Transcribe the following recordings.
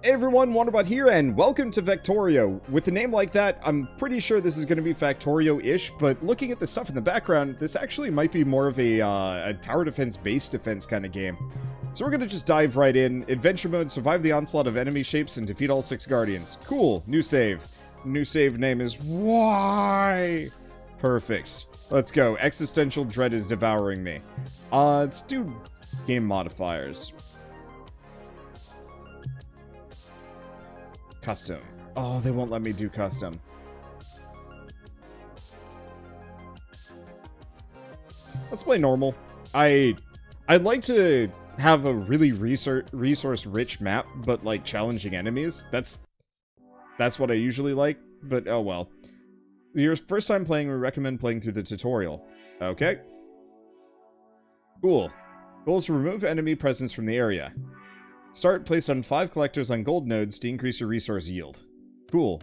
Hey everyone, Wanderbot here, and welcome to Vectorio. With a name like that, I'm pretty sure this is going to be Factorio-ish, but looking at the stuff in the background, this actually might be more of a tower defense, base defense kind of game. So we're going to just dive right in. Adventure mode, survive the onslaught of enemy shapes, and defeat all 6 guardians. Cool, new save. New save name is Why? Perfect. Let's go. Existential dread is devouring me. Let's do game modifiers. Custom. Oh, they won't let me do custom. Let's play normal. I'd like to have a really resource-rich map, but like challenging enemies. That's what I usually like, but oh well. Your first time playing, we recommend playing through the tutorial. Okay. Cool. Goal is to remove enemy presence from the area. Start placed on 5 collectors on gold nodes to increase your resource yield. Cool.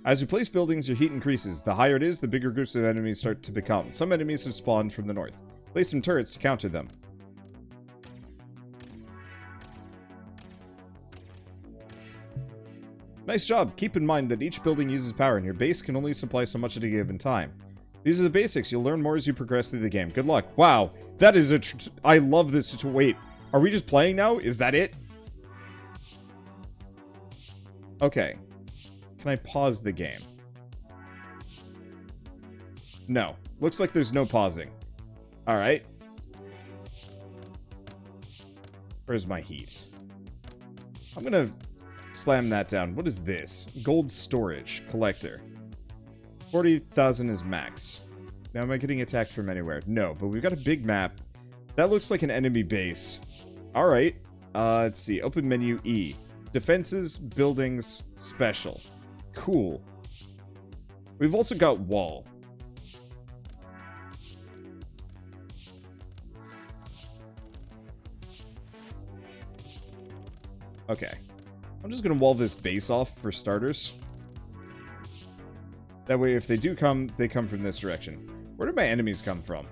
As you place buildings, your heat increases. The higher it is, the bigger groups of enemies start to become. Some enemies have spawned from the north. Place some turrets to counter them. Nice job. Keep in mind that each building uses power and your base can only supply so much at a given time. These are the basics. You'll learn more as you progress through the game. Good luck. Wow. That is I love this. Wait. Are we just playing now? Is that it? Okay. Can I pause the game? No. Looks like there's no pausing. Alright. Where's my heat? I'm gonna slam that down. What is this? Gold storage. Collector. 40,000 is max. Now am I getting attacked from anywhere? No, but we've got a big map. That looks like an enemy base. Alright. Let's see. Open menu E. Defenses, buildings, special. Cool. We've also got wall. Okay. I'm just gonna wall this base off for starters. That way, if they do come, they come from this direction. Where did my enemies come from?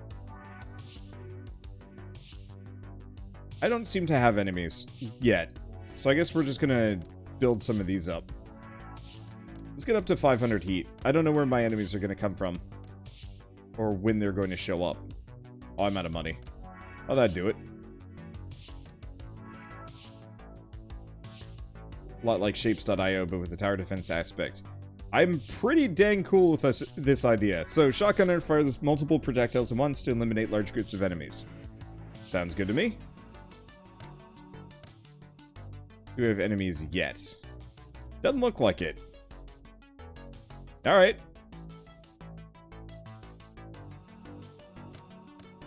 I don't seem to have enemies yet. So I guess we're just gonna build some of these up. Let's get up to 500 heat. I don't know where my enemies are gonna come from. Or when they're going to show up. Oh, I'm out of money. Oh, that'd do it. A lot like shapes.io, but with the tower defense aspect. I'm pretty dang cool with this idea. So, shotgunner fires multiple projectiles at once to eliminate large groups of enemies. Sounds good to me. Do we have enemies yet? Doesn't look like it. Alright.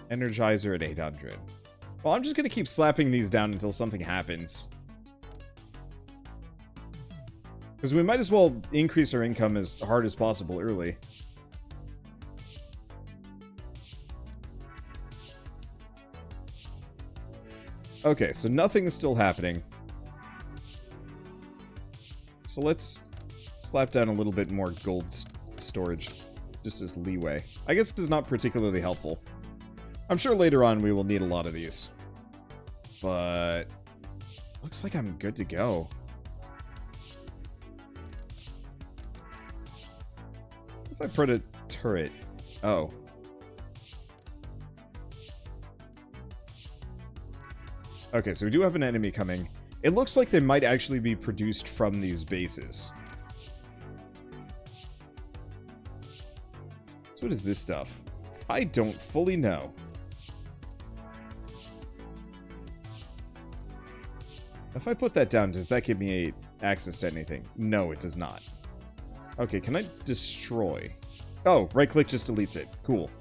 Energizer at 800. Well, I'm just gonna keep slapping these down until something happens. Because we might as well increase our income as hard as possible early. Okay, so nothing is still happening. So let's slap down a little bit more gold storage, just as leeway. I guess this is not particularly helpful. I'm sure later on we will need a lot of these. But looks like I'm good to go. If I put a turret... Oh. Okay, so we do have an enemy coming. It looks like they might actually be produced from these bases. So what is this stuff? I don't fully know. If I put that down, does that give me access to anything? No, it does not. Okay, can I destroy? Oh, right-click just deletes it. Cool.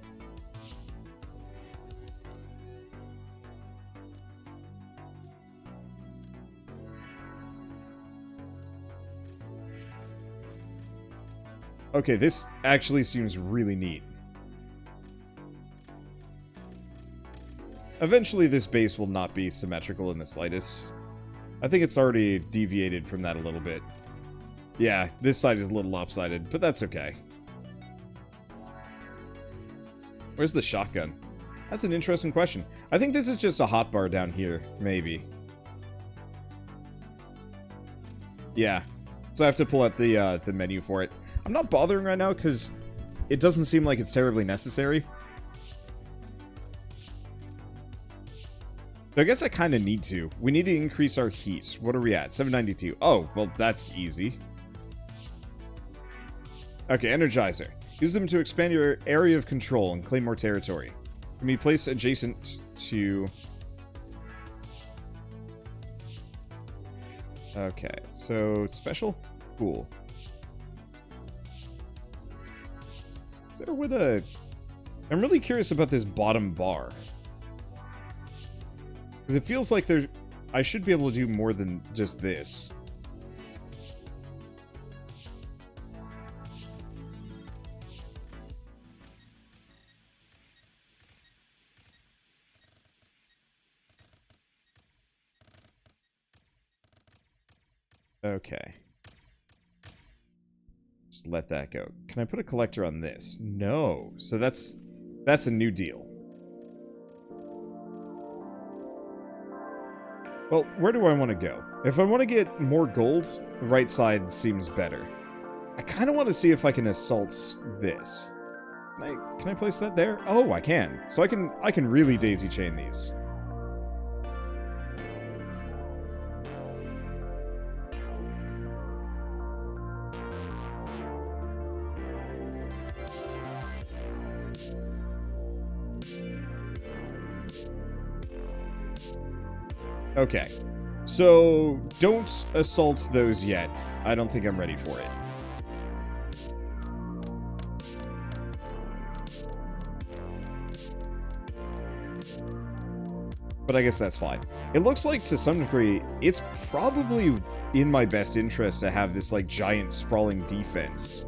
Okay, this actually seems really neat. Eventually, this base will not be symmetrical in the slightest. I think it's already deviated from that a little bit. Yeah, this side is a little lopsided, but that's okay. Where's the shotgun? That's an interesting question. I think this is just a hotbar down here, maybe. Yeah. So I have to pull out the menu for it. I'm not bothering right now because it doesn't seem like it's terribly necessary. So I guess I kind of need to. We need to increase our heat. What are we at? 792. Oh, well, that's easy. Okay, Energizer. Use them to expand your area of control and claim more territory. Can be placed adjacent to... Okay, so special? Cool. Is there what a... I'm really curious about this bottom bar. Because it feels like there's... I should be able to do more than just this. Okay. Just let that go. Can I put a collector on this? No. So that's a new deal. Well, where do I want to go? If I want to get more gold, the right side seems better. I kind of want to see if I can assault this. Can I place that there? Oh, I can. So I can really daisy chain these. Okay, so don't assault those yet. I don't think I'm ready for it. But I guess that's fine. It looks like, to some degree, it's probably in my best interest to have this, like, giant sprawling defense.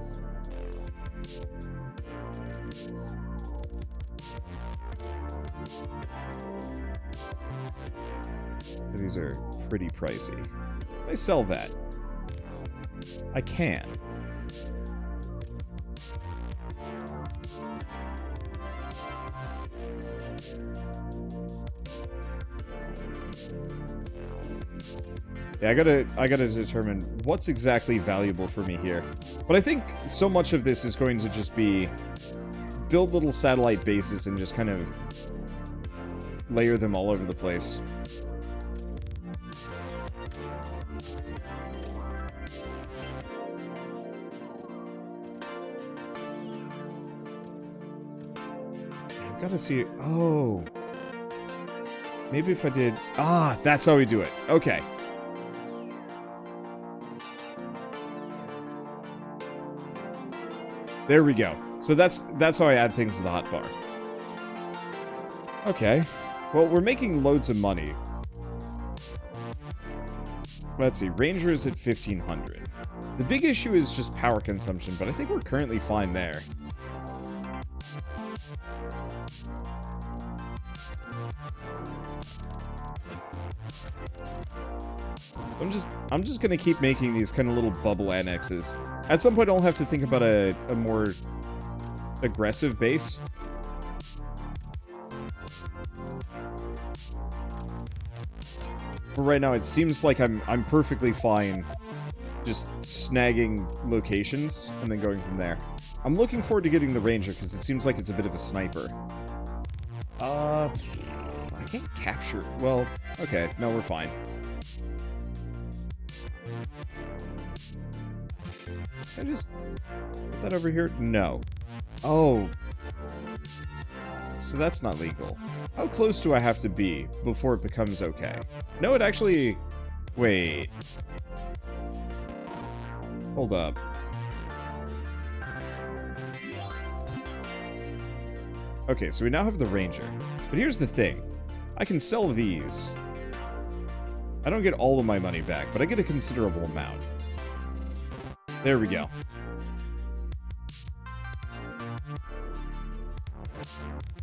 These are pretty pricey. Can I sell that? I can. Yeah, I gotta determine what's exactly valuable for me here. But I think so much of this is going to just be build little satellite bases and just kind of layer them all over the place. Gotta see... Oh. Maybe if I did... Ah, that's how we do it. Okay. There we go. So that's how I add things to the hotbar. Okay. Well, we're making loads of money. Let's see. Ranger is at 1,500. The big issue is just power consumption, but I think we're currently fine there. I'm just gonna keep making these kind of little bubble annexes. At some point, I'll have to think about a more aggressive base. But right now, it seems like I'm perfectly fine just snagging locations and then going from there. I'm looking forward to getting the Ranger because it seems like it's a bit of a sniper. I can't capture... Well, okay. No, we're fine. Can I just put that over here? No. Oh. So that's not legal. How close do I have to be before it becomes okay? No, it actually... Wait. Hold up. Okay, so we now have the Ranger. But here's the thing. I can sell these. I don't get all of my money back, but I get a considerable amount. There we go.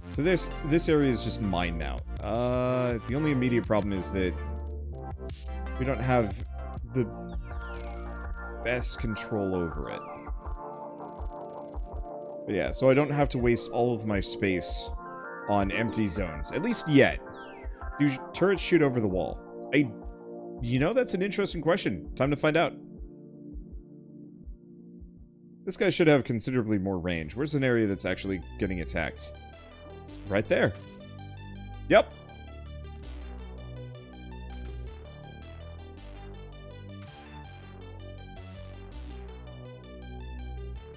So this area is just mine now. The only immediate problem is that we don't have the best control over it. But yeah, so I don't have to waste all of my space on empty zones. At least yet. Do turrets shoot over the wall? You know, that's an interesting question. Time to find out. This guy should have considerably more range. Where's an area that's actually getting attacked? Right there. Yep.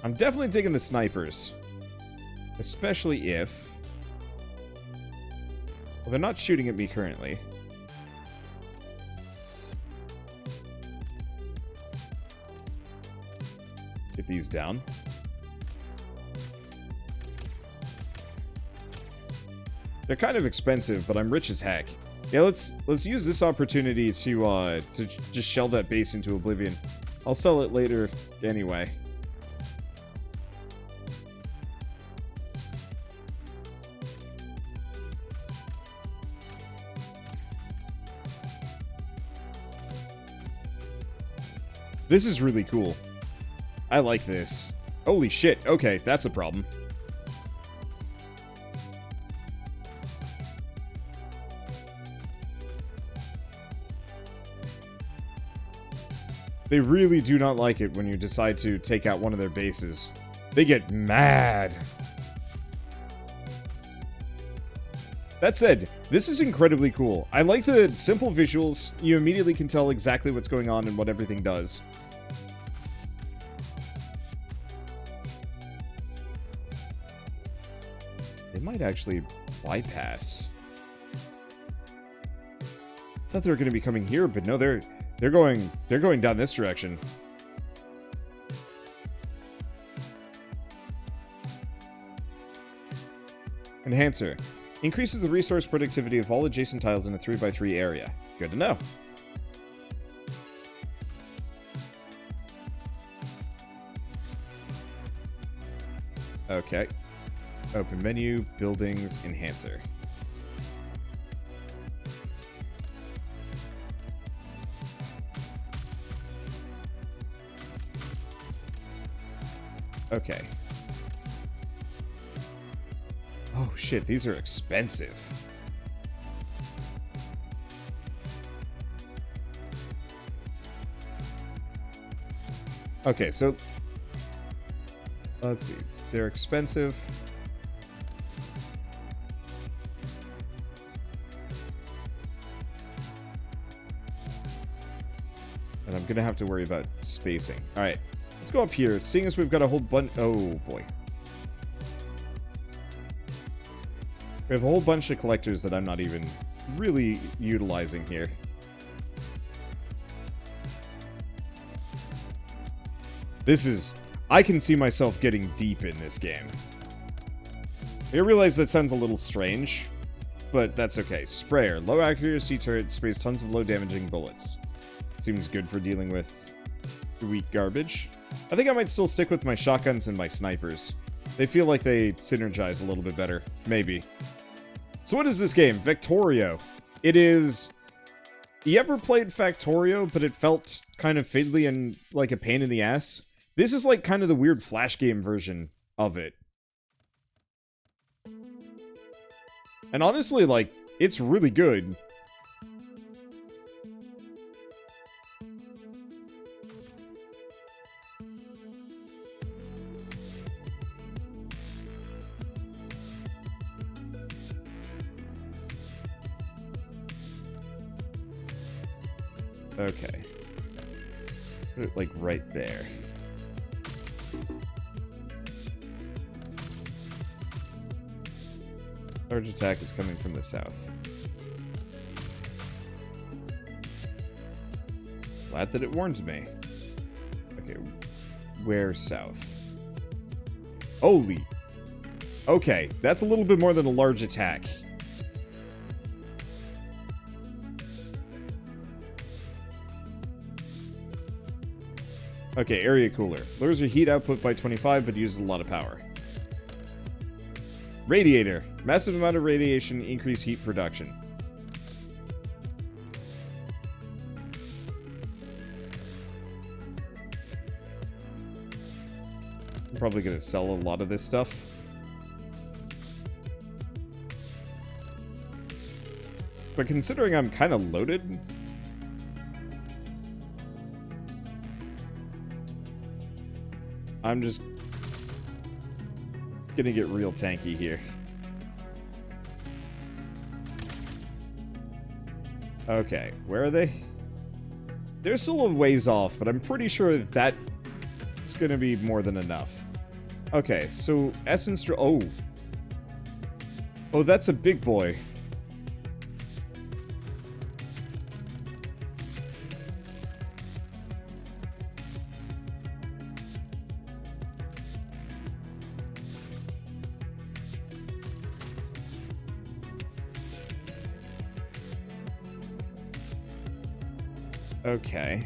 I'm definitely digging the snipers. Especially if... Well, they're not shooting at me currently. Get these down. They're kind of expensive, but I'm rich as heck. Yeah, let's use this opportunity to just shell that base into oblivion. I'll sell it later anyway. This is really cool. I like this. Holy shit. Okay, that's a problem. They really do not like it when you decide to take out one of their bases. They get mad. That said, this is incredibly cool. I like the simple visuals. You immediately can tell exactly what's going on and what everything does. They might actually bypass. I thought they were going to be coming here, but no, they're going down this direction. Enhancer. Increases the resource productivity of all adjacent tiles in a 3x3 area. Good to know. Okay. Open menu, buildings, enhancer. Okay. Oh shit, these are expensive. Okay, so let's see. They're expensive. And I'm gonna have to worry about spacing. Alright, let's go up here. Seeing as we've got a whole bunch... Oh, boy. We have a whole bunch of collectors that I'm not even really utilizing here. This is... I can see myself getting deep in this game. I realize that sounds a little strange, but that's okay. Sprayer. Low accuracy turret sprays tons of low damaging bullets. Seems good for dealing with weak garbage. I think I might still stick with my shotguns and my snipers. They feel like they synergize a little bit better. Maybe. So what is this game? Vectorio. It is... You ever played Factorio, but it felt kind of fiddly and like a pain in the ass? This is like kind of the weird Flash game version of it. And honestly, like, it's really good. Okay. Put it, like, right there. Large attack is coming from the south. Glad that it warned me. Okay, where south? Holy. Okay, that's a little bit more than a large attack. Okay, area cooler. Lowers your heat output by 25, but uses a lot of power. Radiator. Massive amount of radiation, increase heat production. I'm probably going to sell a lot of this stuff. But considering I'm kind of loaded... I'm just gonna get real tanky here. Okay, where are they? They're still a ways off, but I'm pretty sure that's gonna be more than enough. Okay, so Essence... Oh. Oh, that's a big boy. Okay.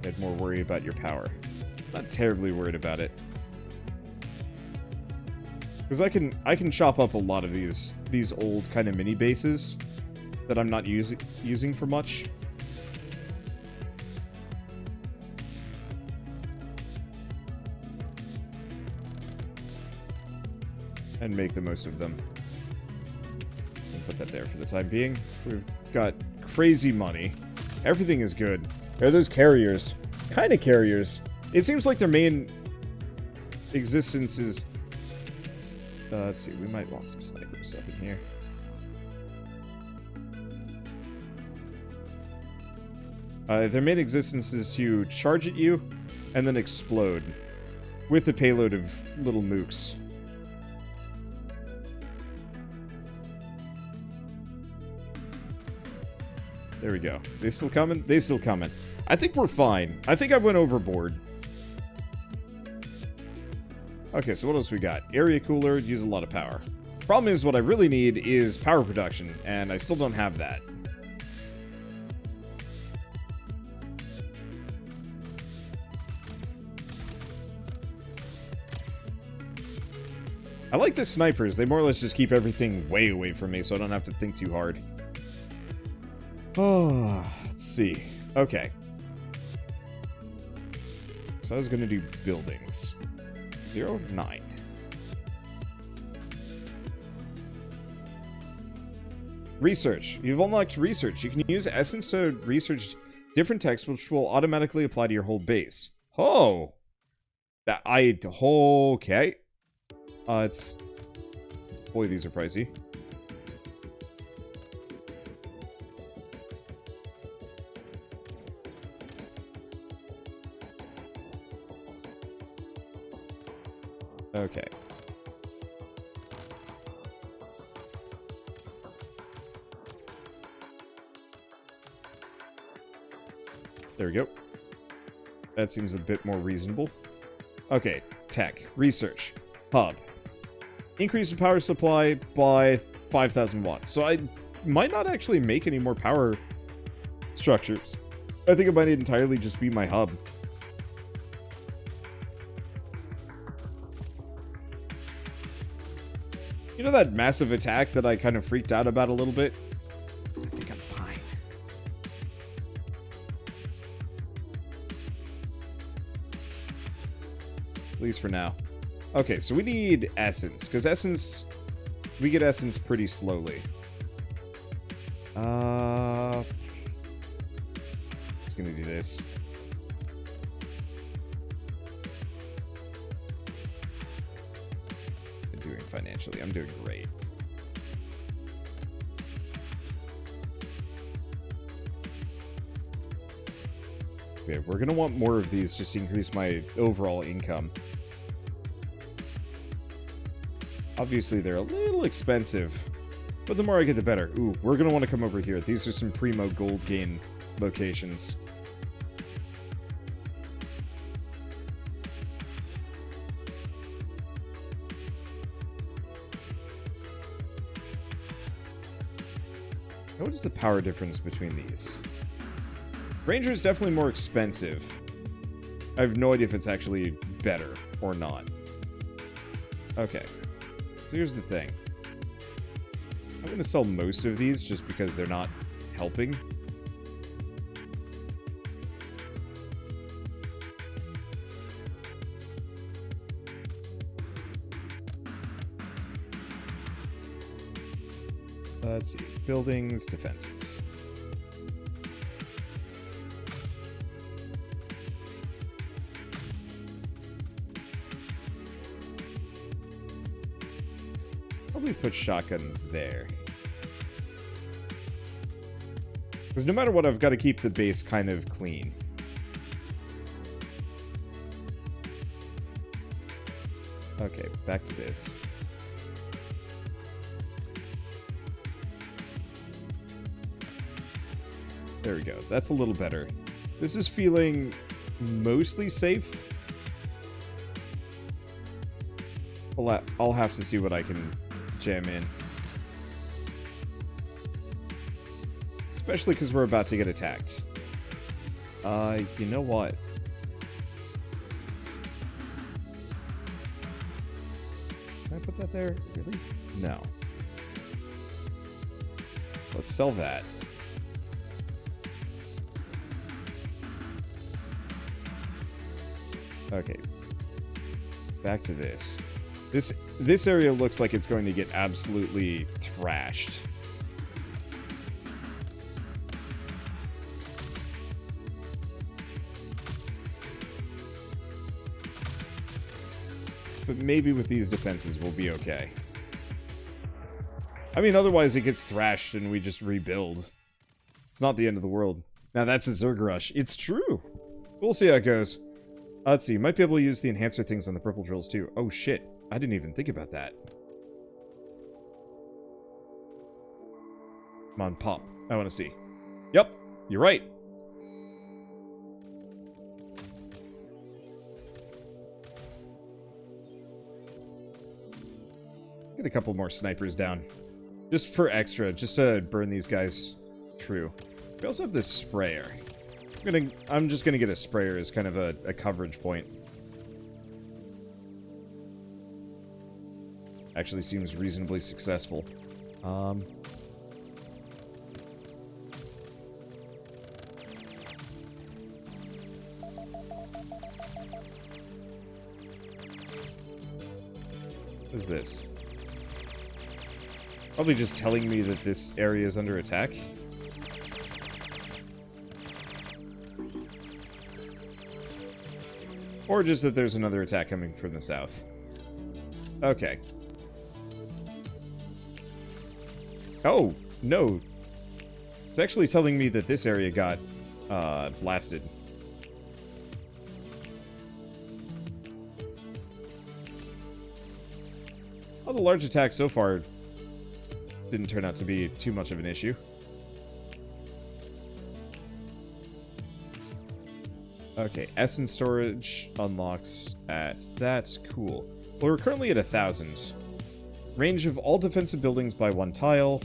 Had more worry about your power. Not terribly worried about it. Because I can chop up a lot of these old kind of mini bases that I'm not using for much. And make the most of them. Put that there for the time being. We've got crazy money. Everything is good. Are those carriers? Kind of carriers. It seems like their main existence is... let's see, we might want some snipers up in here. Their main existence is to charge at you and then explode with a payload of little mooks. There we go. They still coming? They still coming. I think we're fine. I think I went overboard. Okay, so what else we got? Area cooler, use a lot of power. Problem is, what I really need is power production, and I still don't have that. I like the snipers. They more or less just keep everything way away from me, so I don't have to think too hard. Oh, let's see. Okay. So I was going to do buildings. 0 of 9. Research. You've unlocked research. You can use Essence to research different texts, which will automatically apply to your whole base. Oh! Okay. It's... Boy, these are pricey. Okay. There we go. That seems a bit more reasonable. Okay, tech, research, hub. Increase the power supply by 5,000 watts. So I might not actually make any more power structures. I think it might entirely just be my hub. You know that massive attack that I kind of freaked out about a little bit? I think I'm fine. At least for now. Okay, so we need Essence, because Essence... We get Essence pretty slowly. Just gonna do this. Financially, I'm doing great. So we're gonna want more of these just to increase my overall income. Obviously, they're a little expensive, but the more I get, the better. Ooh, we're gonna want to come over here. These are some primo gold gain locations. What is the power difference between these? Ranger is definitely more expensive. I have no idea if it's actually better or not. Okay. So here's the thing. I'm going to sell most of these just because they're not helping. Let's see. Buildings, defenses. probably put shotguns there. Because no matter what, I've got to keep the base kind of clean. Okay, back to this. There we go. That's a little better. This is feeling mostly safe. I'll have to see what I can jam in. Especially because we're about to get attacked. You know what? Can I put that there? Really? No. Let's sell that. Okay. Back to this. This area looks like it's going to get absolutely thrashed. But maybe with these defenses we'll be okay. I mean, otherwise it gets thrashed and we just rebuild. It's not the end of the world. Now that's a Zerg Rush. It's true. We'll see how it goes. Let's see. Might be able to use the enhancer things on the purple drills too. Oh shit. I didn't even think about that. Come on, pop. I want to see. Yep. You're right. Get a couple more snipers down. Just for extra, just to burn these guys through. We also have this sprayer. I'm just gonna get a sprayer as kind of a coverage point. Actually seems reasonably successful. What is this? Probably just telling me that this area is under attack. Or just that there's another attack coming from the south. Okay. Oh, no. It's actually telling me that this area got blasted. Well, the large attack so far didn't turn out to be too much of an issue. Okay, essence storage unlocks at that. Cool. Well, we're currently at 1,000. Range of all defensive buildings by 1 tile.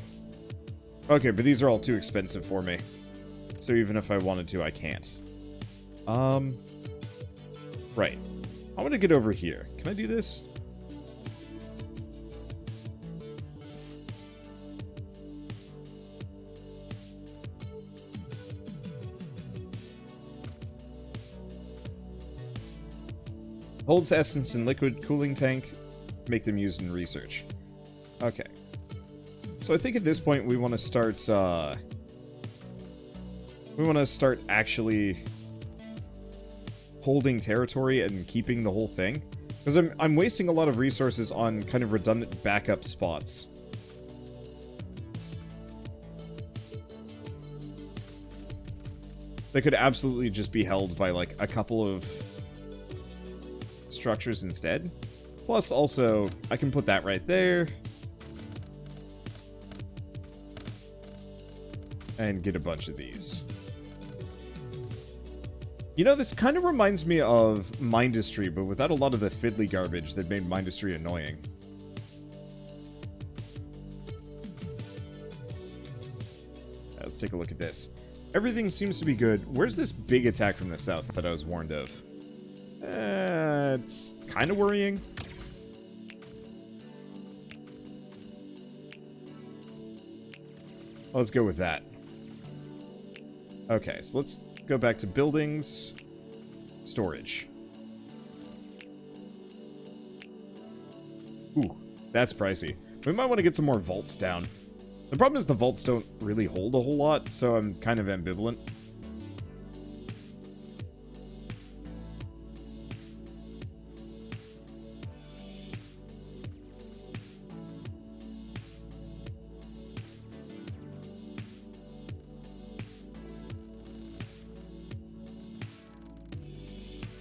Okay, but these are all too expensive for me. So even if I wanted to, I can't. Right. I want to get over here. Can I do this? Holds essence in liquid cooling tank. Make them used in research. Okay. So I think at this point we want to start, actually holding territory and keeping the whole thing. Because I'm wasting a lot of resources on kind of redundant backup spots. They could absolutely just be held by, like, a couple of structures instead. Plus, also, I can put that right there. And get a bunch of these. You know, this kind of reminds me of Mindustry, but without a lot of the fiddly garbage that made Mindustry annoying. Let's take a look at this. Everything seems to be good. Where's this big attack from the south that I was warned of? It's kind of worrying. Let's go with that. Okay, so let's go back to buildings. Storage. Ooh, that's pricey. We might want to get some more vaults down. The problem is the vaults don't really hold a whole lot, so I'm kind of ambivalent.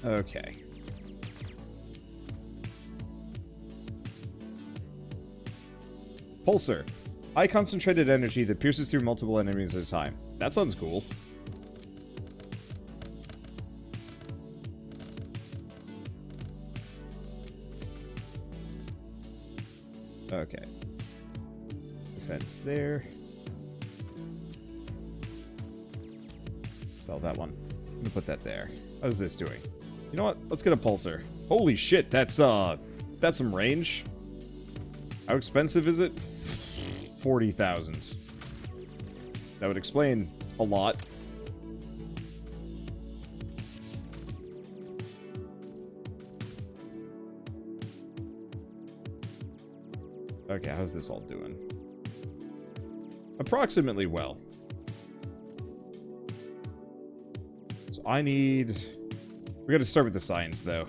Okay. Pulsar. High concentrated energy that pierces through multiple enemies at a time. That sounds cool. Okay. Defense there. Sell that one. I'm gonna put that there. How's this doing? You know what? Let's get a pulsar. Holy shit, that's some range. How expensive is it? 40,000. That would explain a lot. Okay, how's this all doing? Approximately well. So I need... We gotta start with the science, though.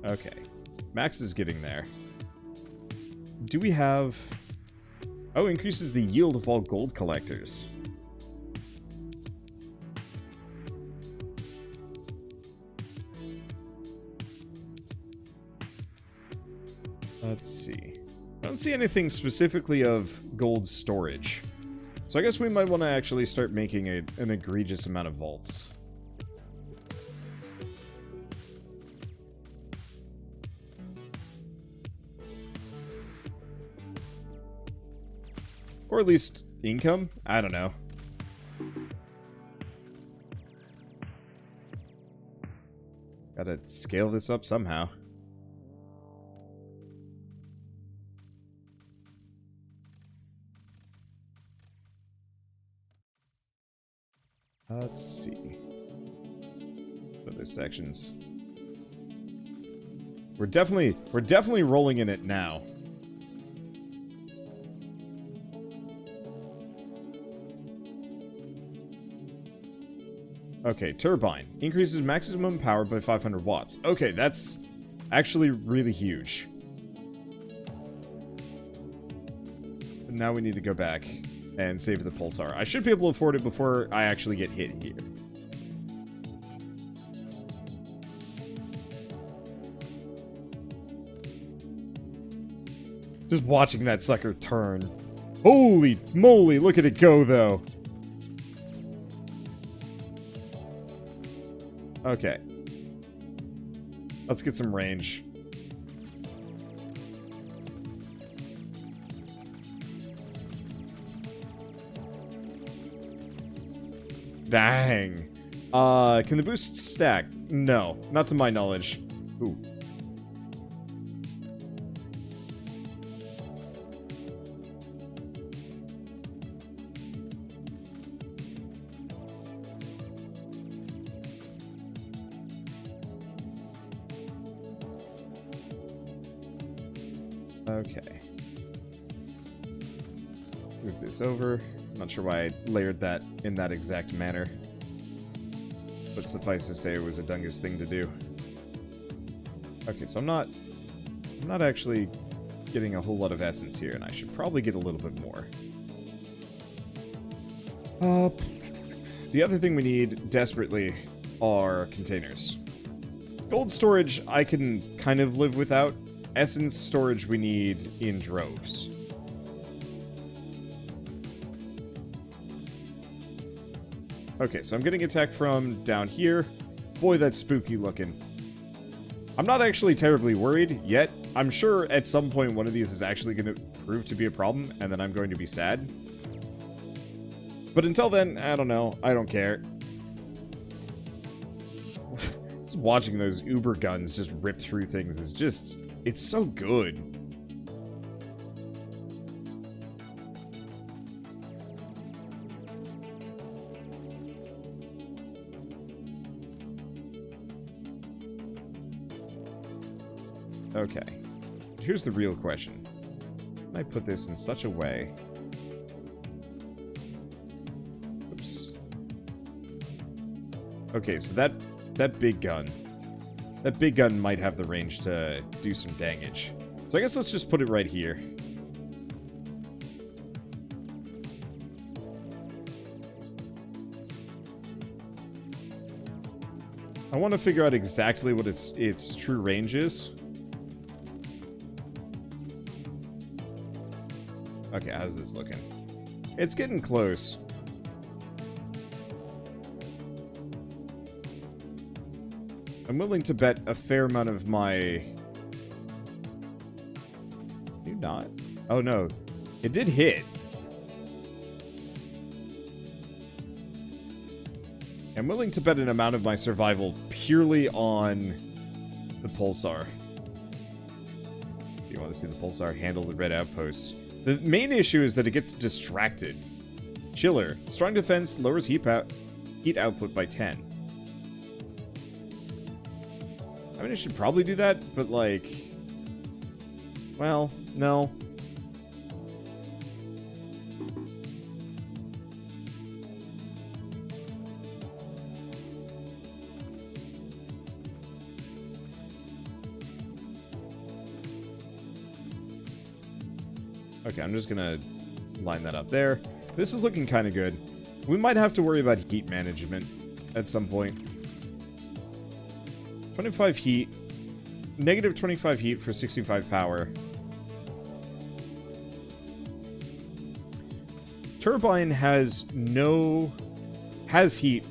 Okay. Max is getting there. Do we have... Oh, increases the yield of all gold collectors. Let's see. I don't see anything specifically of gold storage. So I guess we might want to actually start making an egregious amount of vaults. Or at least income? I don't know. Gotta scale this up somehow. Let's see. Other sections. We're definitely rolling in it now. Okay, turbine. Increases maximum power by 500 watts. Okay, that's actually really huge. But now we need to go back and save the pulsar. I should be able to afford it before I actually get hit here. Just watching that sucker turn. Holy moly, look at it go, though. Okay. Let's get some range. Dang. Can the boost stack? No, not to my knowledge. Ooh. Okay. Move this over. Not sure why I layered that in that exact manner. But suffice to say, it was a dungus thing to do. Okay, so I'm not actually getting a whole lot of essence here, and I should probably get a little bit more. The other thing we need desperately are containers. Gold storage I can kind of live without. Essence storage we need in droves. Okay, so I'm getting attacked from down here. Boy, that's spooky looking. I'm not actually terribly worried yet. I'm sure at some point one of these is actually going to prove to be a problem, and then I'm going to be sad. But until then, I don't know. I don't care. Just watching those Uber guns just rip through things is just... It's so good. Okay. Here's the real question. Can I put this in such a way... Oops. Okay, so that big gun... That big gun might have the range to do some damage. So I guess let's just put it right here. I want to figure out exactly what its true range is. Okay, how's this looking? It's getting close. I'm willing to bet a fair amount of my... You not? Oh no. It did hit. I'm willing to bet an amount of my survival purely on the pulsar. If you want to see the pulsar handle the red outposts. The main issue is that it gets distracted. Chiller. Strong defense lowers heat output by 10. I mean, I should probably do that, but like... Well, no. Okay, I'm just gonna line that up there. This is looking kind of good. We might have to worry about heat management at some point. 25 heat. Negative 25 heat for 65 power. Turbine has heat,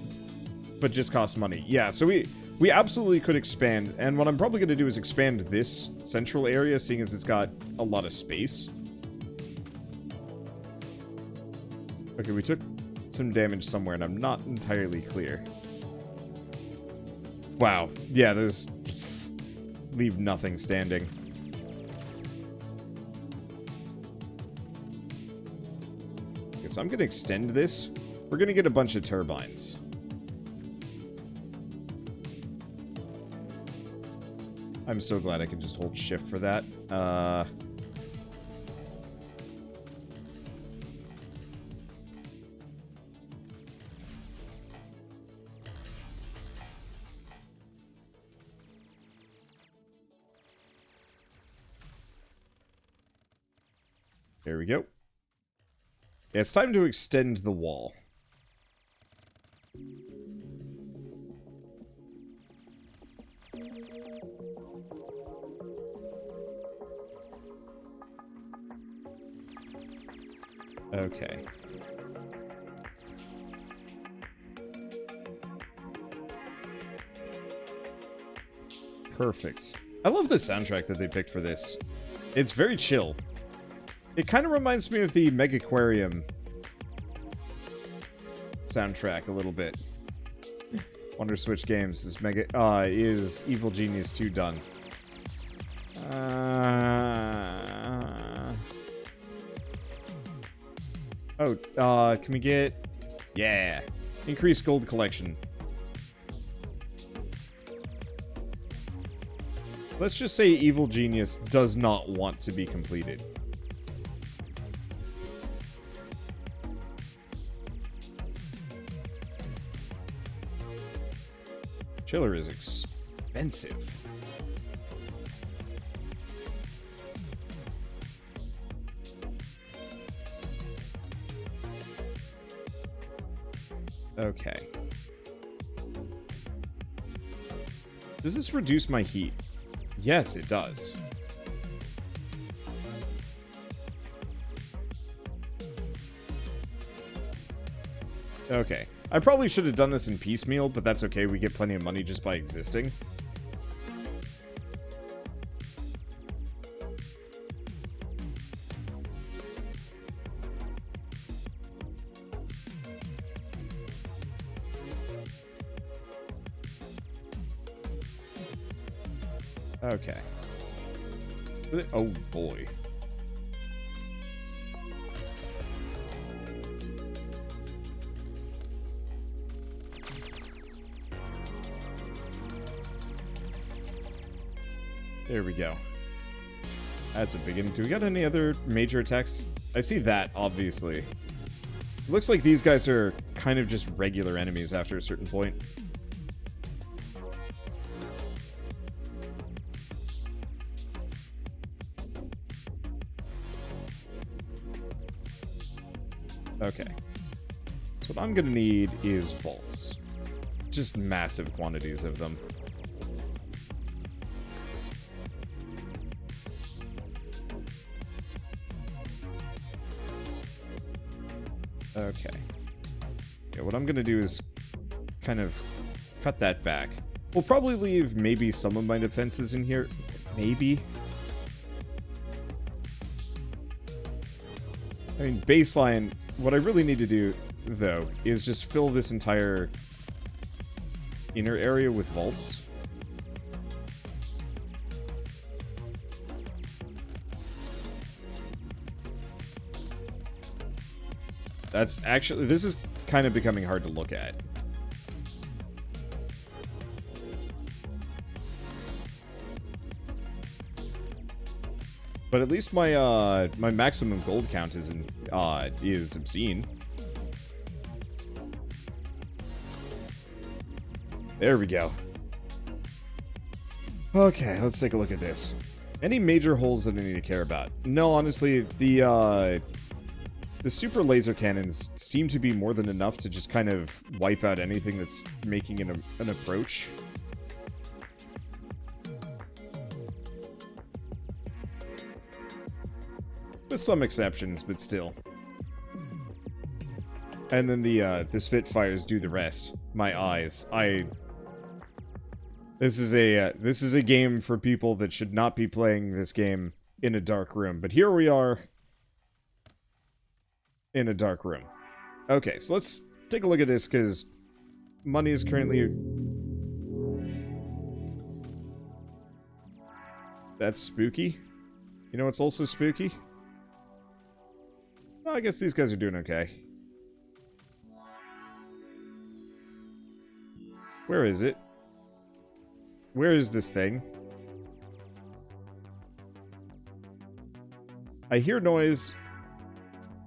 but just costs money. Yeah, so we absolutely could expand, and what I'm probably going to do is expand this central area, seeing as it's got a lot of space. Okay, we took some damage somewhere, and I'm not entirely clear. Wow. Yeah, those just leave nothing standing. Okay, so I'm going to extend this. We're going to get a bunch of turbines. I'm so glad I can just hold shift for that. There we go. Yeah, it's time to extend the wall. Okay. Perfect. I love the soundtrack that they picked for this. It's very chill. It kind of reminds me of the Megaquarium soundtrack a little bit. Wonder Switch Games is Evil Genius 2 done? Can we get... Yeah. Increased gold collection. Let's just say Evil Genius does not want to be completed. Chiller is expensive. Okay. Does this reduce my heat? Yes, it does. Okay. I probably should have done this in piecemeal, but that's okay. We get plenty of money just by existing. Okay. Oh, boy. There we go. That's a beginning. Do we got any other major attacks? I see that, obviously. It looks like these guys are kind of just regular enemies after a certain point. Okay. So what I'm gonna need is vaults. just massive quantities of them. Okay. Yeah, what I'm gonna do is kind of cut that back. We'll probably leave maybe some of my defenses in here. Maybe. I mean, baseline, what I really need to do, though, is just fill this entire inner area with vaults. That's actually, this is kind of becoming hard to look at. But at least my my maximum gold count is obscene. There we go. Okay, let's take a look at this. Any major holes that I need to care about? No, honestly, the super laser cannons seem to be more than enough to just kind of wipe out anything that's making an approach. With some exceptions, but still. And then the Spitfires do the rest. My eyes. This is a game for people that should not be playing this game in a dark room. But here we are in a dark room. Okay, so let's take a look at this, because money is currently... That's spooky. You know what's also spooky? Well, I guess these guys are doing okay. Where is it? Where is this thing? I hear noise.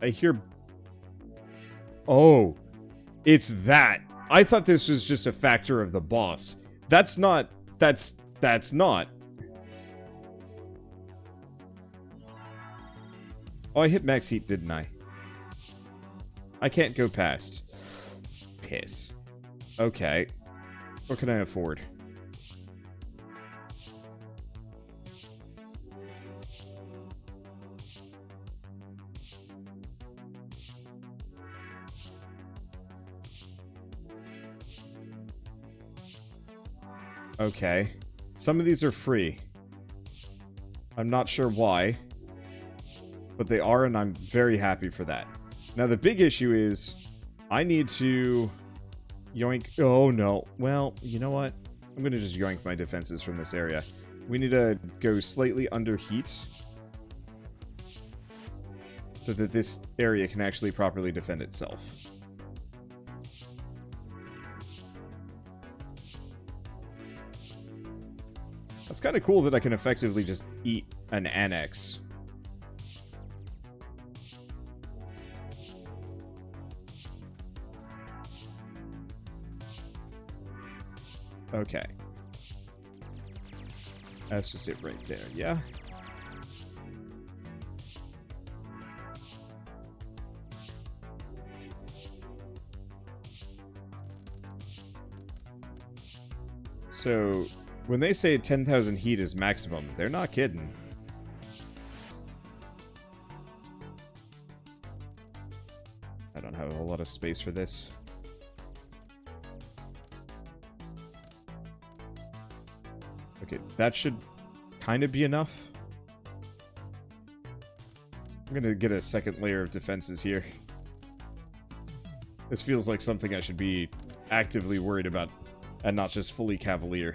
I hear... Oh. It's that. I thought this was just a factor of the boss. That's not... That's not. Oh, I hit max heat, didn't I? I can't go past. Piss. Okay. What can I afford? Okay. Some of these are free. I'm not sure why. But they are, and I'm very happy for that. Now, the big issue is, I need to yoink... Oh, no. Well, you know what? I'm going to just yoink my defenses from this area. We need to go slightly under heat, so that this area can actually properly defend itself. That's kind of cool that I can effectively just eat an annex. Okay. That's just it right there, yeah? So, when they say 10,000 heat is maximum, they're not kidding. I don't have a whole lot of space for this. Okay, that should kind of be enough. I'm gonna get a second layer of defenses here. This feels like something I should be actively worried about, and not just fully cavalier.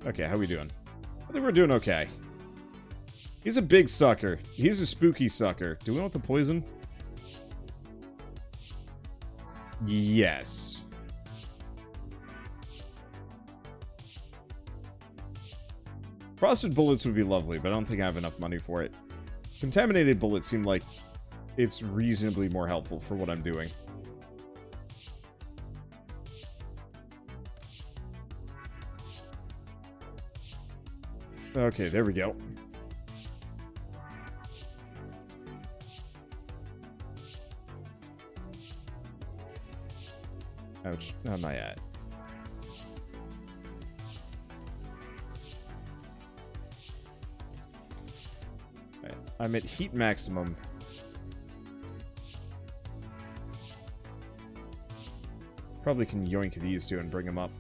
Okay, how we doing? I think we're doing okay. He's a big sucker. He's a spooky sucker. Do we want the poison? Yes. Frosted bullets would be lovely, but I don't think I have enough money for it. Contaminated bullets seem like it's reasonably more helpful for what I'm doing. Okay, there we go. Ouch. How am I at? Right. I'm at heat maximum. Probably can yoink these two and bring them up.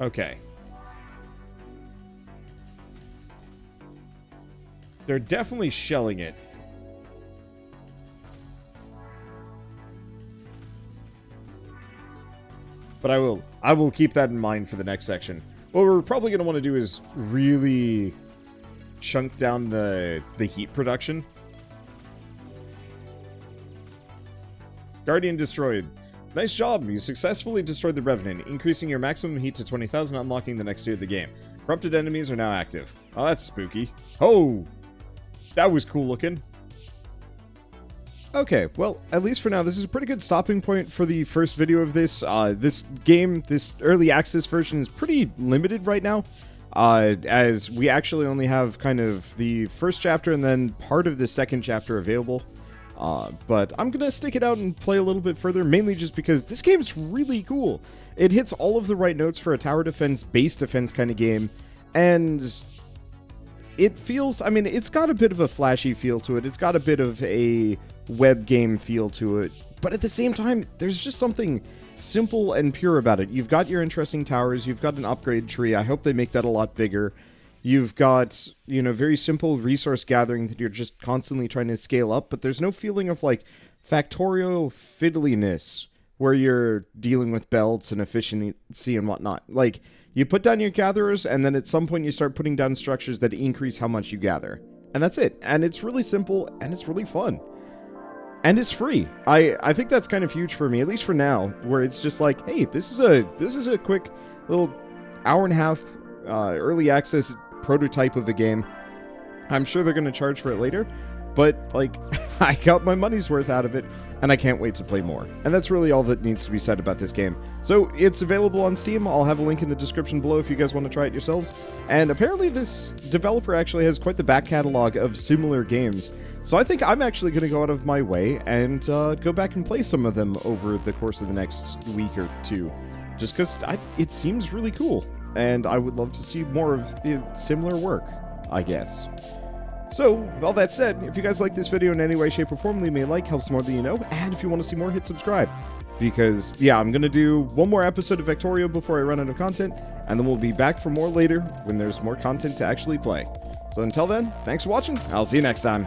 Okay. They're definitely shelling it. But I will keep that in mind for the next section. What we're probably going to want to do is really chunk down the heat production. Guardian destroyed. Nice job, you successfully destroyed the Revenant, increasing your maximum heat to 20,000, unlocking the next tier of the game. Corrupted enemies are now active. Oh, that's spooky. Oh! That was cool looking. Okay, well, at least for now, this is a pretty good stopping point for the first video of this. This game, this early access version is pretty limited right now, as we actually only have kind of the first chapter and then part of the second chapter available. But I'm gonna stick it out and play a little bit further, mainly just because this game is really cool. It hits all of the right notes for a tower defense, base defense kind of game, and it feels, I mean, it's got a bit of a flashy feel to it. It's got a bit of a web game feel to it, but at the same time, there's just something simple and pure about it. You've got your interesting towers, you've got an upgrade tree. I hope they make that a lot bigger. You've got, you know, very simple resource gathering that you're just constantly trying to scale up, but there's no feeling of, like, Factorio fiddliness, where you're dealing with belts and efficiency and whatnot. Like, you put down your gatherers, and then at some point you start putting down structures that increase how much you gather. And that's it. And it's really simple, and it's really fun. And it's free. I think that's kind of huge for me, at least for now, where it's just like, hey, this is a quick little hour and a half early access prototype of the game. I'm sure they're going to charge for it later, but, like, I got my money's worth out of it, and I can't wait to play more. And that's really all that needs to be said about this game. So, it's available on Steam. I'll have a link in the description below if you guys want to try it yourselves. And apparently this developer actually has quite the back catalog of similar games. So I think I'm actually going to go out of my way and go back and play some of them over the course of the next week or two. Just because it seems really cool. And I would love to see more of similar work, I guess. So, with all that said, if you guys like this video in any way, shape, or form, leave me a like, helps more than you know, and if you want to see more, hit subscribe. Because, yeah, I'm going to do one more episode of Vectorio before I run out of content, and then we'll be back for more later when there's more content to actually play. So until then, thanks for watching, I'll see you next time.